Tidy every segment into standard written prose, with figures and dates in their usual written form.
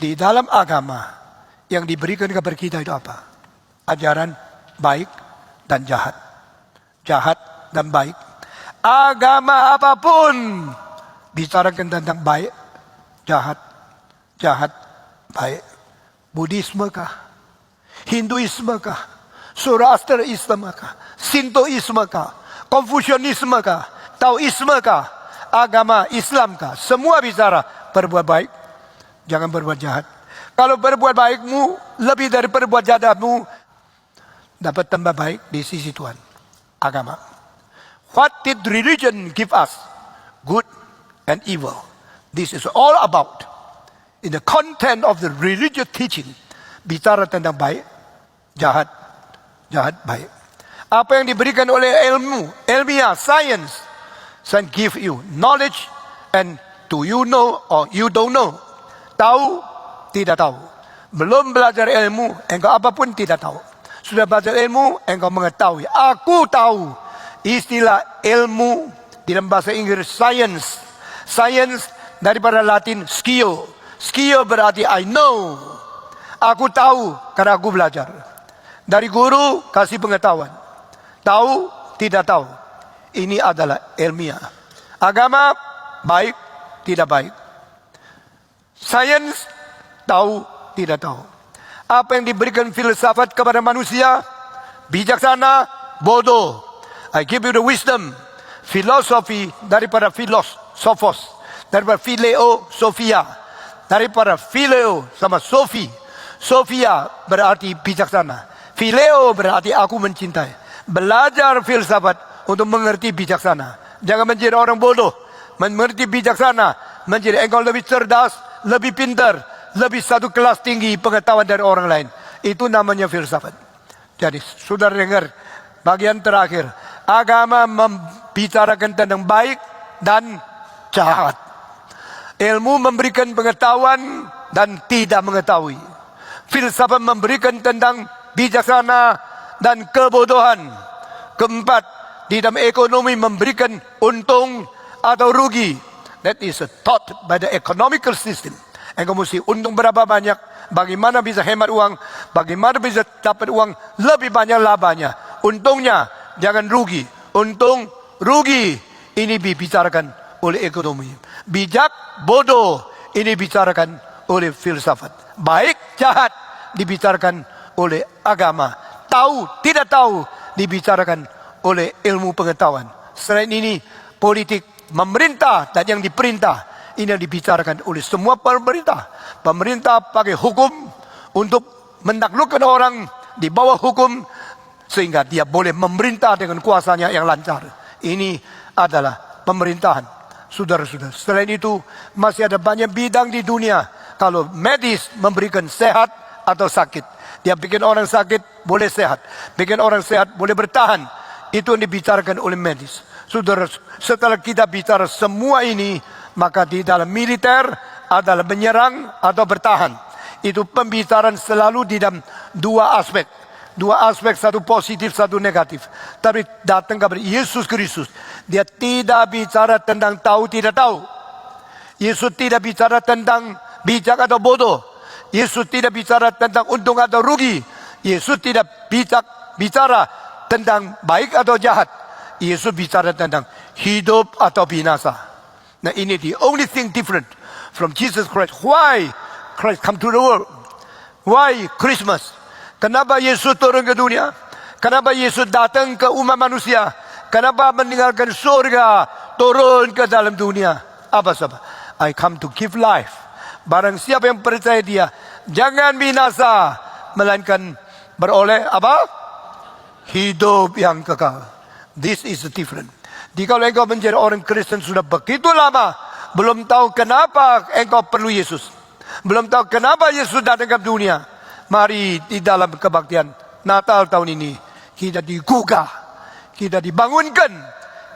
Di dalam agama yang diberikan kepada kita itu apa? Ajaran baik dan jahat. Jahat dan baik. Agama apapun bicarakan tentang baik, jahat, jahat, baik. Buddhisme kah? Hinduisme kah? Zoroasterisme kah? Sintoisme kah? Konfusianisme kah? Taoisme kah? Agama Islam kah? Semua bicara berbuat baik, jangan berbuat jahat. Kalau berbuat baikmu lebih dari berbuat jahatmu, dapat tambah baik di sisi Tuhan. Agama. What did religion give us? Good and evil. This is all about. In the content of the religious teaching, bicara tentang baik, jahat, jahat, baik. Apa yang diberikan oleh ilmu, ilmiah, science give you knowledge, and do you know or you don't know? Tahu, tidak tahu. Belum belajar ilmu, engkau apapun tidak tahu. Sudah belajar ilmu, engkau mengetahui. Aku tahu. Istilah ilmu dalam bahasa Inggris science. Science daripada Latin skio. Skio berarti I know. Aku tahu karena aku belajar. Dari guru kasih pengetahuan. Tahu, tidak tahu. Ini adalah ilmiah. Agama baik, tidak baik. Sains tahu, tidak tahu. Apa yang diberikan filsafat kepada manusia? Bijaksana, bodoh. I give you the wisdom. Filosofi daripada filosofos. Daripada phileo, Sofia. Daripada phileo sama Sofi. Sofia berarti bijaksana. Phileo berarti aku mencintai. Belajar filsafat untuk mengerti bijaksana. Jangan menjadi orang bodoh. Mengerti bijaksana. Menjadi engkau lebih cerdas, lebih pintar, lebih satu kelas tinggi pengetahuan dari orang lain. Itu namanya filsafat. Jadi saudara dengar bagian terakhir. Agama membicarakan tentang baik dan jahat. Ilmu memberikan pengetahuan dan tidak mengetahui. Filsafat memberikan tentang bijaksana dan kebodohan. Keempat, di dalam ekonomi memberikan untung atau rugi. That is taught by the economical system. Engkau mesti untung berapa banyak, bagaimana bisa hemat uang, bagaimana bisa dapat uang lebih banyak labanya. Untungnya, jangan rugi. Untung, rugi. Ini dibicarakan oleh ekonomi. Bijak, bodoh. Ini dibicarakan oleh filsafat. Baik, jahat. Dibicarakan oleh agama. Tahu, tidak tahu. Dibicarakan oleh ilmu pengetahuan. Selain ini, politik, memerintah dan yang diperintah. Ini yang dibicarakan oleh semua pemerintah. Pemerintah pakai hukum untuk menaklukkan orang di bawah hukum sehingga dia boleh memerintah dengan kuasanya yang lancar. Ini adalah pemerintahan. Saudara-saudara, selain itu masih ada banyak bidang di dunia. Kalau medis memberikan sehat atau sakit, dia bikin orang sakit boleh sehat, bikin orang sehat boleh bertahan. Itu yang dibicarakan oleh medis. Saudara, setelah kita bicara semua ini, maka di dalam militer adalah menyerang atau bertahan. Itu pembicaraan selalu di dalam dua aspek. Dua aspek, satu positif, satu negatif. Tapi datang kepada Yesus Kristus, dia tidak bicara tentang tahu tidak tahu. Yesus tidak bicara tentang bijak atau bodoh. Yesus tidak bicara tentang untung atau rugi. Yesus tidak bicara tentang baik atau jahat. Yesus bicara tentang hidup atau binasa. Nah, ini the only thing different from Jesus Christ. Why Christ come to the world? Why Christmas? Kenapa Yesus turun ke dunia? Kenapa Yesus datang ke umat manusia? Kenapa meninggalkan surga turun ke dalam dunia? Apa sebab? I come to give life. Barang siapa yang percaya dia, jangan binasa, melainkan beroleh apa? Hidup yang kekal. This is different. Jika engkau menjadi orang Kristen sudah begitu lama, belum tahu kenapa engkau perlu Yesus, belum tahu kenapa Yesus datang ke dunia, mari di dalam kebaktian Natal tahun ini kita digugah, kita dibangunkan,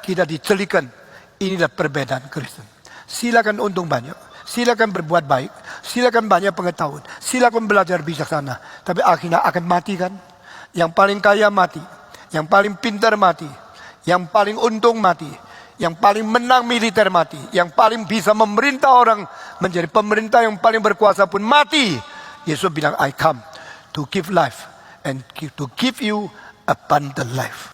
kita dicelikan. Inilah perbedaan Kristen. Silakan untung banyak, silakan berbuat baik, silakan banyak pengetahuan, silakan belajar bijaksana, tapi akhirnya akan mati kan? Yang paling kaya mati, yang paling pintar mati, yang paling untung mati, yang paling menang militer mati, yang paling bisa memerintah orang menjadi pemerintah yang paling berkuasa pun mati. Yesus bilang, I come to give life and to give you abundant life.